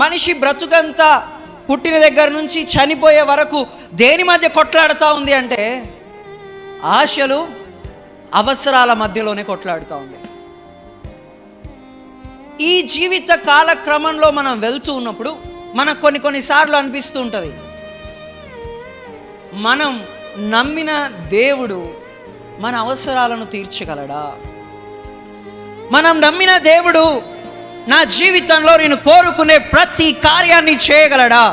మనిషి బ్రతుకంతా పుట్టిన దగ్గర నుంచి చనిపోయే వరకు దేని మధ్య కొట్లాడుతూ ఉంది అంటే ఆశలు, అవసరాల మధ్యలోనే కొట్లాడుతూ ఉంది. ఈ జీవిత కాలక్రమంలో మనం వెళ్తూ ఉన్నప్పుడు మనకు కొన్నిసార్లు అనిపిస్తూ ఉంటుంది, మనం నమ్మిన దేవుడు మన అవసరాలను తీర్చగలడా? మనం నమ్మిన దేవుడు నా జీవితంలో నేను కోరుకునే ప్రతి కార్యాన్ని చేయగలడా?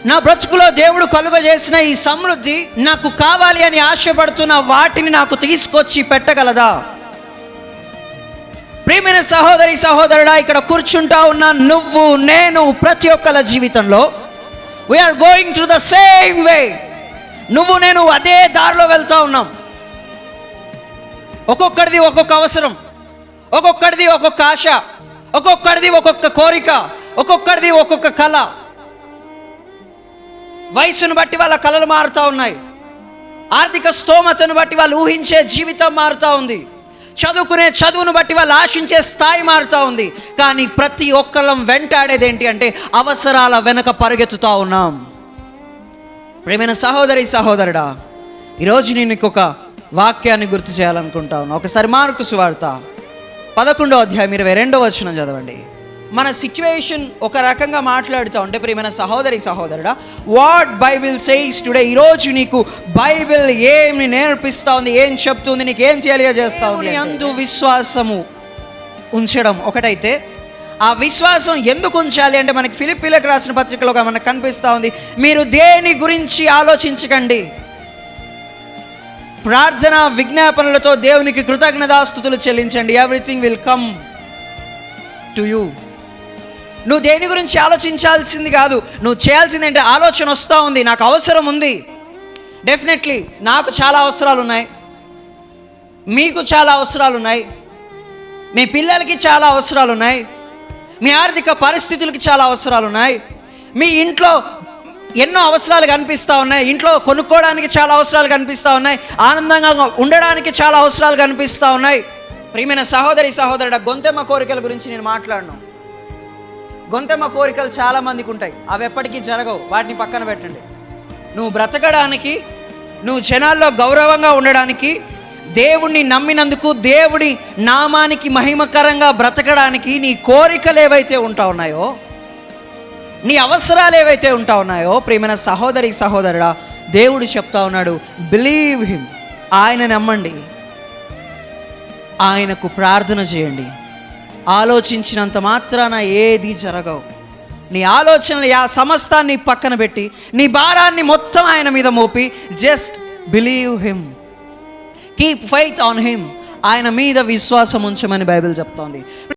నా బ్రతుకులో దేవుడు కలుగజేసిన ఈ సమృద్ధి నాకు కావాలి అని ఆశపడుతున్న వాటిని నాకు తీసుకొచ్చి పెట్టగలదా? ప్రియమైన సహోదరి సహోదరుడా, ఇక్కడ కూర్చుంటా ఉన్న నువ్వు, నేను, ప్రతి ఒక్కరి జీవితంలో we are going through the same way. నువ్వు నేను అదే దారిలో వెళ్తా ఉన్నాం. ఒక్కొక్కడిది ఒక్కొక్క అవసరం, ఒక్కొక్కడిది ఒక్కొక్క ఆశ, ఒక్కొక్కడిది ఒక్కొక్క కోరిక, ఒక్కొక్కడిది ఒక్కొక్క కళ. వయసును బట్టి వాళ్ళ కళలు మారుతూ ఉన్నాయి. ఆర్థిక స్తోమతను బట్టి వాళ్ళు ఊహించే జీవితం మారుతూ ఉంది. చదువుకునే చదువును బట్టి వాళ్ళు ఆశించే స్థాయి మారుతూ ఉంది. కానీ ప్రతి ఒక్కళ్ళం వెంటాడేది ఏంటి అంటే అవసరాల వెనక పరిగెత్తుతూ ఉన్నాం. ప్రియమైన సహోదరి సహోదరుడా, ఈరోజు నేను ఒక వాక్యాన్ని గుర్తు చేయాలనుకుంటా ఉన్నా. ఒకసారి మార్కు సువార్త 11వ అధ్యాయం 22వ వచనం చదవండి. మన సిచ్యువేషన్ ఒక రకంగా మాట్లాడుతూ ఉంటే ప్రియమైన సహోదరి సహోదరుడా, వాట్ బైబిల్ సేస్ టుడే, ఈరోజు నీకు బైబిల్ ఏమి నేర్పిస్తూ ఉంది, ఏం చెప్తుంది, నీకు ఏం తెలియజేస్తూ ఉంది? అందు విశ్వాసము ఉంచడం ఒకటైతే, ఆ విశ్వాసం ఎందుకు ఉంచాలి అంటే మనకి ఫిలిప్పీలకు రాసిన పత్రికలో మనకు కనిపిస్తూ ఉంది, మీరు దేని గురించి ఆలోచించకండి, ప్రార్థన విజ్ఞాపనలతో దేవునికి కృతజ్ఞతాస్తుతులు చెల్లించండి, everything will come to you. నువ్వు దేని గురించి ఆలోచించాల్సింది కాదు, నువ్వు చేయాల్సింది ఏంటి? ఆలోచన వస్తూ ఉంది, నాకు అవసరం ఉంది. డెఫినెట్లీ నాకు చాలా అవసరాలు ఉన్నాయి, మీకు చాలా అవసరాలు ఉన్నాయి, మీ పిల్లలకి చాలా అవసరాలు ఉన్నాయి, మీ ఆర్థిక పరిస్థితులకి చాలా అవసరాలు ఉన్నాయి, మీ ఇంట్లో ఎన్నో అవసరాలు కనిపిస్తూ ఉన్నాయి, ఇంట్లో కొనుక్కోవడానికి చాలా అవసరాలు కనిపిస్తూ ఉన్నాయి, ఆనందంగా ఉండడానికి చాలా అవసరాలు కనిపిస్తూ ఉన్నాయి. ప్రియమైన సహోదరి సహోదరుడు, గొంతెమ్మ కోరికల గురించి నేను మాట్లాడను. గొంతెమ్మ కోరికలు చాలామందికి ఉంటాయి, అవి ఎప్పటికీ జరగవు, వాటిని పక్కన పెట్టండి. నువ్వు బ్రతకడానికి, నువ్వు జనాల్లో గౌరవంగా ఉండడానికి, దేవుణ్ణి నమ్మినందుకు, దేవుడి నామానికి మహిమకరంగా బ్రతకడానికి నీ కోరికలు ఏవైతే ఉంటా ఉన్నాయో, నీ అవసరాలు ఏవైతే ఉంటా ఉన్నాయో, ప్రియమైన సహోదరి సహోదరుడా, దేవుడు చెప్తా ఉన్నాడు, బిలీవ్ హిమ్, ఆయన నమ్మండి, ఆయనకు ప్రార్థన చేయండి. ఆలోచించినంత మాత్రాన ఏది జరగవు. నీ ఆలోచనలు సమస్తాన్ని పక్కన పెట్టి నీ భారాన్ని మొత్తం ఆయన మీద మోపి just believe him, keep faith on him, ఆయన మీద విశ్వాసం ఉంచమని బైబిల్ చెప్తోంది.